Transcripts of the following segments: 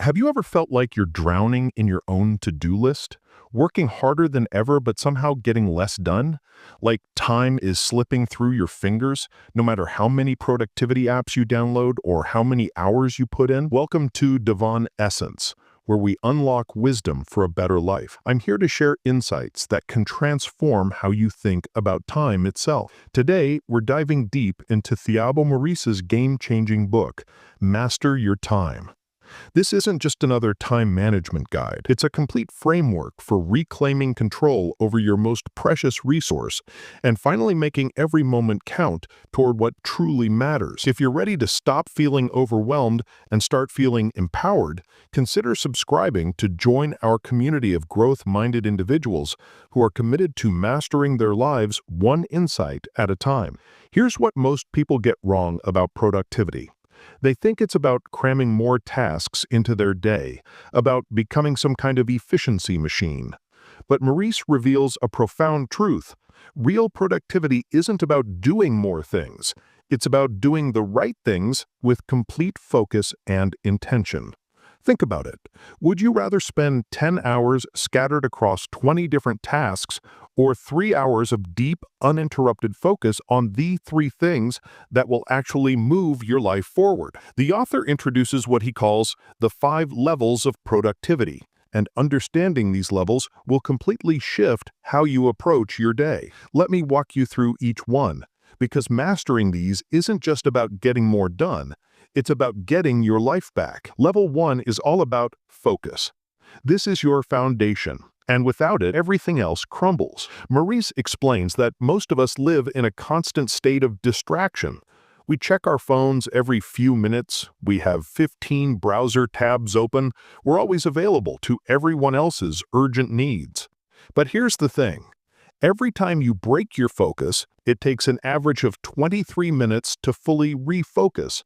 Have you ever felt like you're drowning in your own to-do list? Working harder than ever but somehow getting less done? Like time is slipping through your fingers, no matter how many productivity apps you download or how many hours you put in? Welcome to Dhawan Essence, where we unlock wisdom for a better life. I'm here to share insights that can transform how you think about time itself. Today, we're diving deep into Thiago Maurice's game-changing book, Master Your Time. This isn't just another time management guide. It's a complete framework for reclaiming control over your most precious resource and finally making every moment count toward what truly matters. If you're ready to stop feeling overwhelmed and start feeling empowered, consider subscribing to join our community of growth-minded individuals who are committed to mastering their lives one insight at a time. Here's what most people get wrong about productivity. They think it's about cramming more tasks into their day, about becoming some kind of efficiency machine. But Maurice reveals a profound truth. Real productivity isn't about doing more things. It's about doing the right things with complete focus and intention. Think about it. Would you rather spend 10 hours scattered across 20 different tasks or 3 hours of deep, uninterrupted focus on the 3 things that will actually move your life forward? The author introduces what he calls the 5 levels of productivity, and understanding these levels will completely shift how you approach your day. Let me walk you through each one, because mastering these isn't just about getting more done. It's about getting your life back. Level 1 is all about focus. This is your foundation, and without it, everything else crumbles. Maurice explains that most of us live in a constant state of distraction. We check our phones every few minutes, we have 15 browser tabs open, we're always available to everyone else's urgent needs. But here's the thing. Every time you break your focus, it takes an average of 23 minutes to fully refocus.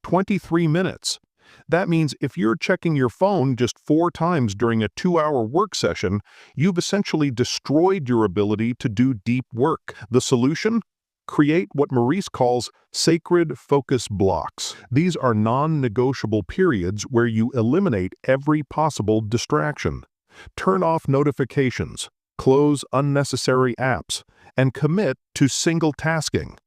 23 minutes. That means if you're checking your phone just 4 times during a 2-hour work session, you've essentially destroyed your ability to do deep work. The solution? Create what Maurice calls sacred focus blocks. These are non-negotiable periods where you eliminate every possible distraction. Turn off notifications, close unnecessary apps, and commit to single tasking.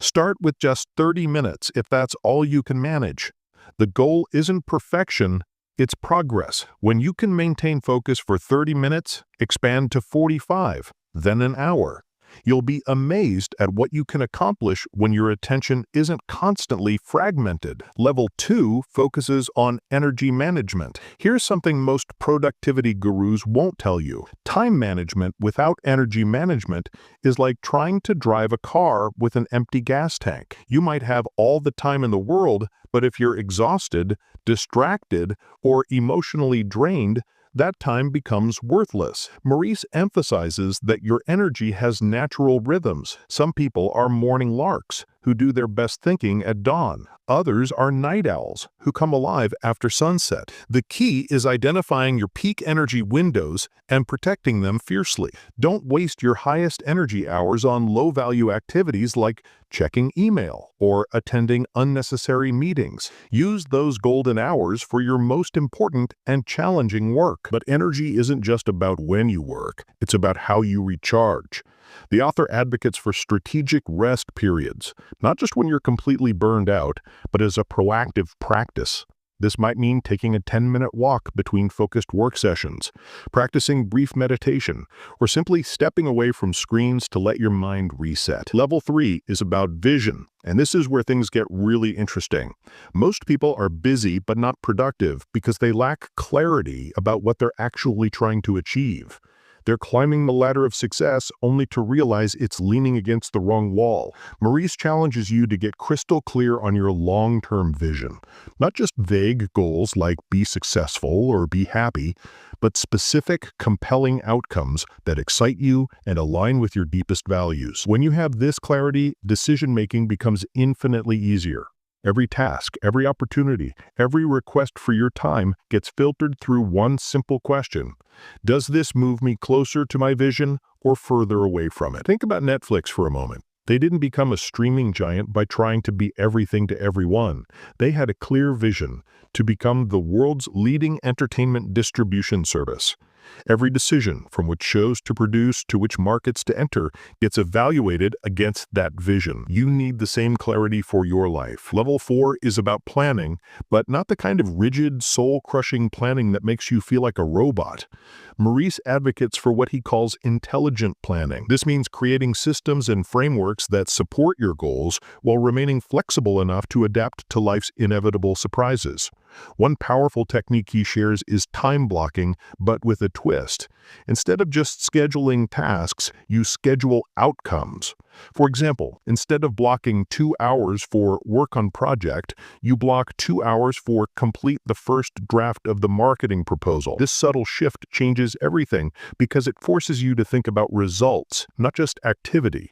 Start with just 30 minutes if that's all you can manage. The goal isn't perfection, it's progress. When you can maintain focus for 30 minutes, expand to 45, then an hour. You'll be amazed at what you can accomplish when your attention isn't constantly fragmented. Level 2 focuses on energy management. Here's something most productivity gurus won't tell you. Time management without energy management is like trying to drive a car with an empty gas tank. You might have all the time in the world, but if you're exhausted, distracted, or emotionally drained, that time becomes worthless. Maurice emphasizes that your energy has natural rhythms. Some people are morning larks, who do their best thinking at dawn. Others are night owls, who come alive after sunset. The key is identifying your peak energy windows and protecting them fiercely. Don't waste your highest energy hours on low-value activities like checking email or attending unnecessary meetings. Use those golden hours for your most important and challenging work. But energy isn't just about when you work, it's about how you recharge. The author advocates for strategic rest periods, not just when you're completely burned out, but as a proactive practice. This might mean taking a 10-minute walk between focused work sessions, practicing brief meditation, or simply stepping away from screens to let your mind reset. Level 3 is about vision, and this is where things get really interesting. Most people are busy but not productive because they lack clarity about what they're actually trying to achieve. They're climbing the ladder of success only to realize it's leaning against the wrong wall. Maurice challenges you to get crystal clear on your long-term vision. Not just vague goals like be successful or be happy, but specific, compelling outcomes that excite you and align with your deepest values. When you have this clarity, decision-making becomes infinitely easier. Every task, every opportunity, every request for your time gets filtered through one simple question. Does this move me closer to my vision or further away from it? Think about Netflix for a moment. They didn't become a streaming giant by trying to be everything to everyone. They had a clear vision to become the world's leading entertainment distribution service. Every decision, from which shows to produce to which markets to enter, gets evaluated against that vision. You need the same clarity for your life. Level 4 is about planning, but not the kind of rigid, soul-crushing planning that makes you feel like a robot. Maurice advocates for what he calls intelligent planning. This means creating systems and frameworks that support your goals while remaining flexible enough to adapt to life's inevitable surprises. One powerful technique he shares is time blocking, but with a twist. Instead of just scheduling tasks, you schedule outcomes. For example, instead of blocking 2 hours for work on project, you block 2 hours for complete the first draft of the marketing proposal. This subtle shift changes everything because it forces you to think about results, not just activity.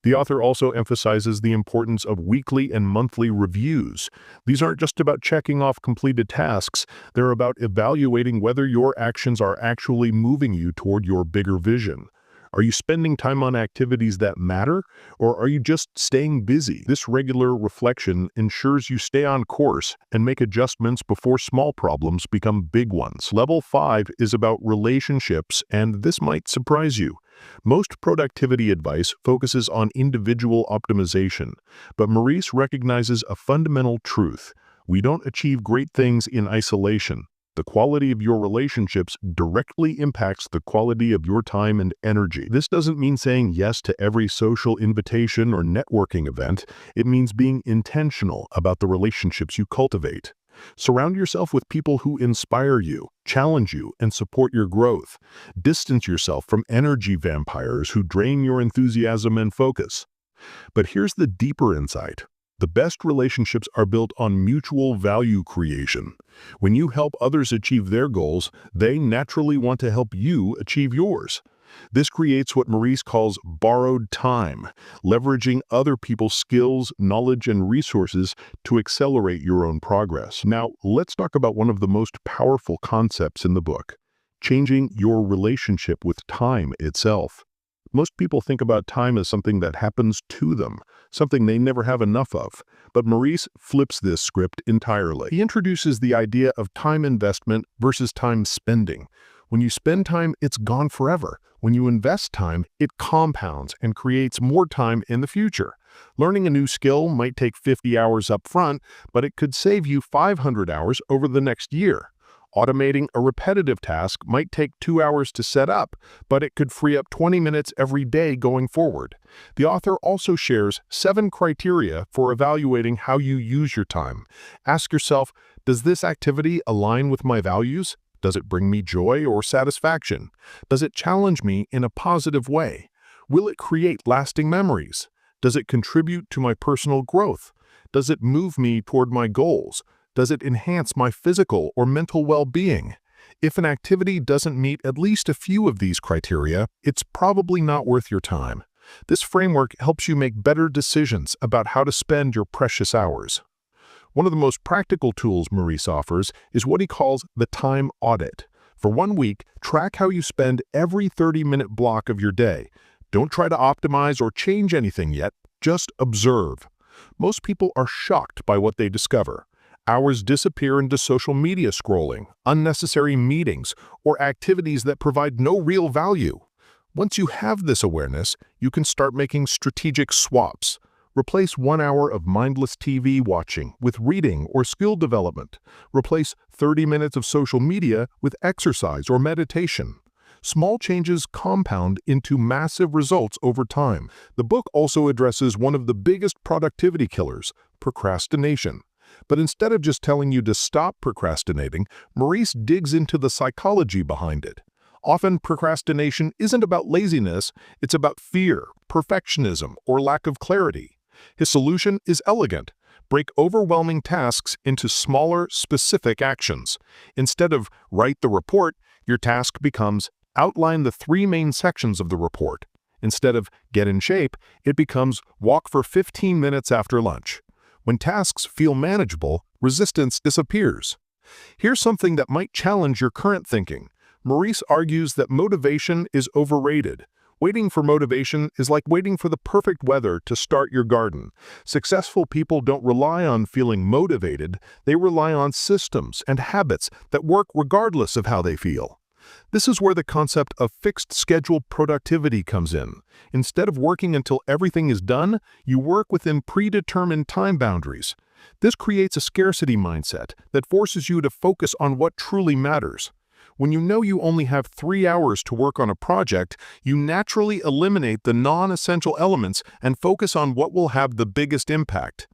The author also emphasizes the importance of weekly and monthly reviews. These aren't just about checking off completed tasks, they're about evaluating whether your actions are actually moving you toward your bigger vision. Are you spending time on activities that matter, or are you just staying busy? This regular reflection ensures you stay on course and make adjustments before small problems become big ones. Level 5 is about relationships, and this might surprise you. Most productivity advice focuses on individual optimization, but Maurice recognizes a fundamental truth. We don't achieve great things in isolation. The quality of your relationships directly impacts the quality of your time and energy. This doesn't mean saying yes to every social invitation or networking event. It means being intentional about the relationships you cultivate. Surround yourself with people who inspire you, challenge you, and support your growth. Distance yourself from energy vampires who drain your enthusiasm and focus. But here's the deeper insight. The best relationships are built on mutual value creation. When you help others achieve their goals, they naturally want to help you achieve yours. This creates what Maurice calls borrowed time, leveraging other people's skills, knowledge, and resources to accelerate your own progress. Now, let's talk about one of the most powerful concepts in the book: changing your relationship with time itself. Most people think about time as something that happens to them, something they never have enough of. But Maurice flips this script entirely. He introduces the idea of time investment versus time spending. When you spend time, it's gone forever. When you invest time, it compounds and creates more time in the future. Learning a new skill might take 50 hours up front, but it could save you 500 hours over the next year. Automating a repetitive task might take 2 hours to set up, but it could free up 20 minutes every day going forward. The author also shares 7 criteria for evaluating how you use your time. Ask yourself, does this activity align with my values? Does it bring me joy or satisfaction? Does it challenge me in a positive way? Will it create lasting memories? Does it contribute to my personal growth? Does it move me toward my goals? Does it enhance my physical or mental well-being? If an activity doesn't meet at least a few of these criteria, it's probably not worth your time. This framework helps you make better decisions about how to spend your precious hours. One of the most practical tools Maurice offers is what he calls the time audit. For 1 week, track how you spend every 30-minute block of your day. Don't try to optimize or change anything yet, just observe. Most people are shocked by what they discover. Hours disappear into social media scrolling, unnecessary meetings, or activities that provide no real value. Once you have this awareness, you can start making strategic swaps. Replace 1 hour of mindless TV watching with reading or skill development. Replace 30 minutes of social media with exercise or meditation. Small changes compound into massive results over time. The book also addresses one of the biggest productivity killers, procrastination. But instead of just telling you to stop procrastinating, Maurice digs into the psychology behind it. Often, procrastination isn't about laziness, it's about fear, perfectionism, or lack of clarity. His solution is elegant. Break overwhelming tasks into smaller, specific actions. Instead of write the report, your task becomes outline the 3 main sections of the report. Instead of get in shape, it becomes walk for 15 minutes after lunch. When tasks feel manageable, resistance disappears. Here's something that might challenge your current thinking. Maurice argues that motivation is overrated. Waiting for motivation is like waiting for the perfect weather to start your garden. Successful people don't rely on feeling motivated, they rely on systems and habits that work regardless of how they feel. This is where the concept of fixed schedule productivity comes in. Instead of working until everything is done, you work within predetermined time boundaries. This creates a scarcity mindset that forces you to focus on what truly matters. When you know you only have 3 hours to work on a project, you naturally eliminate the non-essential elements and focus on what will have the biggest impact.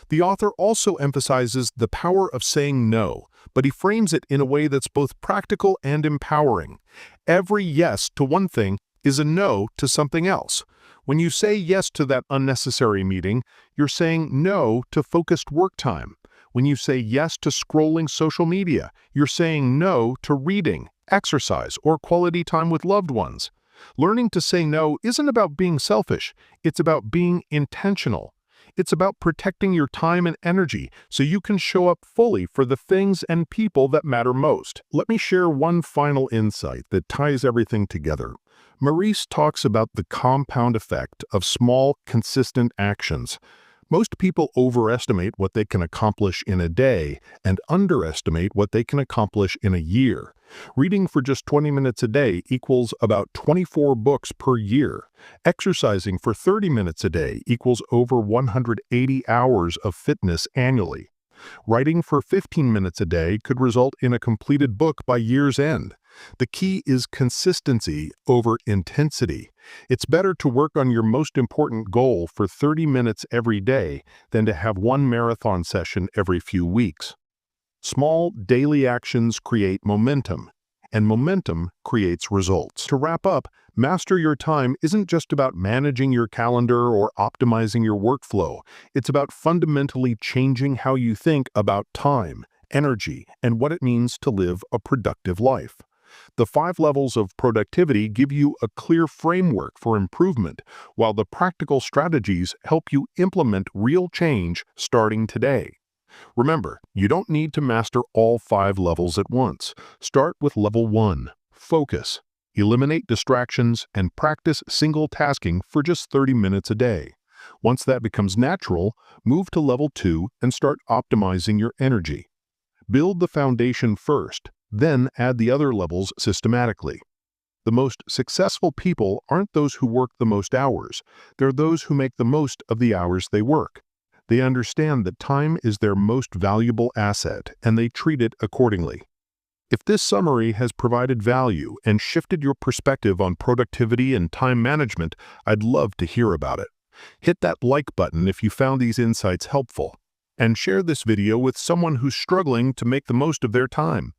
The author also emphasizes the power of saying no, but he frames it in a way that's both practical and empowering. Every yes to one thing is a no to something else. When you say yes to that unnecessary meeting, you're saying no to focused work time. When you say yes to scrolling social media, you're saying no to reading, exercise, or quality time with loved ones. Learning to say no isn't about being selfish, it's about being intentional. It's about protecting your time and energy so you can show up fully for the things and people that matter most. Let me share one final insight that ties everything together. Maurice talks about the compound effect of small, consistent actions. Most people overestimate what they can accomplish in a day and underestimate what they can accomplish in a year. Reading for just 20 minutes a day equals about 24 books per year. Exercising for 30 minutes a day equals over 180 hours of fitness annually. Writing for 15 minutes a day could result in a completed book by year's end. The key is consistency over intensity. It's better to work on your most important goal for 30 minutes every day than to have one marathon session every few weeks. Small daily actions create momentum, and momentum creates results. To wrap up, master your time isn't just about managing your calendar or optimizing your workflow. It's about fundamentally changing how you think about time, energy, and what it means to live a productive life. The 5 levels of productivity give you a clear framework for improvement, while the practical strategies help you implement real change starting today. Remember, you don't need to master all 5 levels at once. Start with level 1, focus. Eliminate distractions and practice single tasking for just 30 minutes a day. Once that becomes natural, move to level 2 and start optimizing your energy. Build the foundation first, then add the other levels systematically. The most successful people aren't those who work the most hours. They're those who make the most of the hours they work. They understand that time is their most valuable asset, and they treat it accordingly. If this summary has provided value and shifted your perspective on productivity and time management, I'd love to hear about it. Hit that like button if you found these insights helpful, and share this video with someone who's struggling to make the most of their time.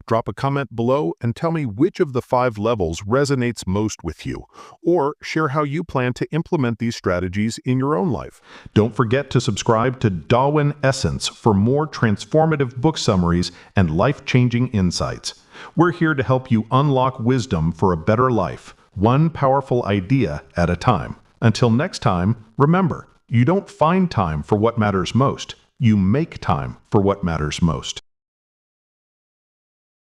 Drop a comment below and tell me which of the 5 levels resonates most with you, or share how you plan to implement these strategies in your own life. Don't forget to subscribe to Dhawan Essence for more transformative book summaries and life-changing insights. We're here to help you unlock wisdom for a better life, one powerful idea at a time. Until next time, remember, you don't find time for what matters most. You make time for what matters most.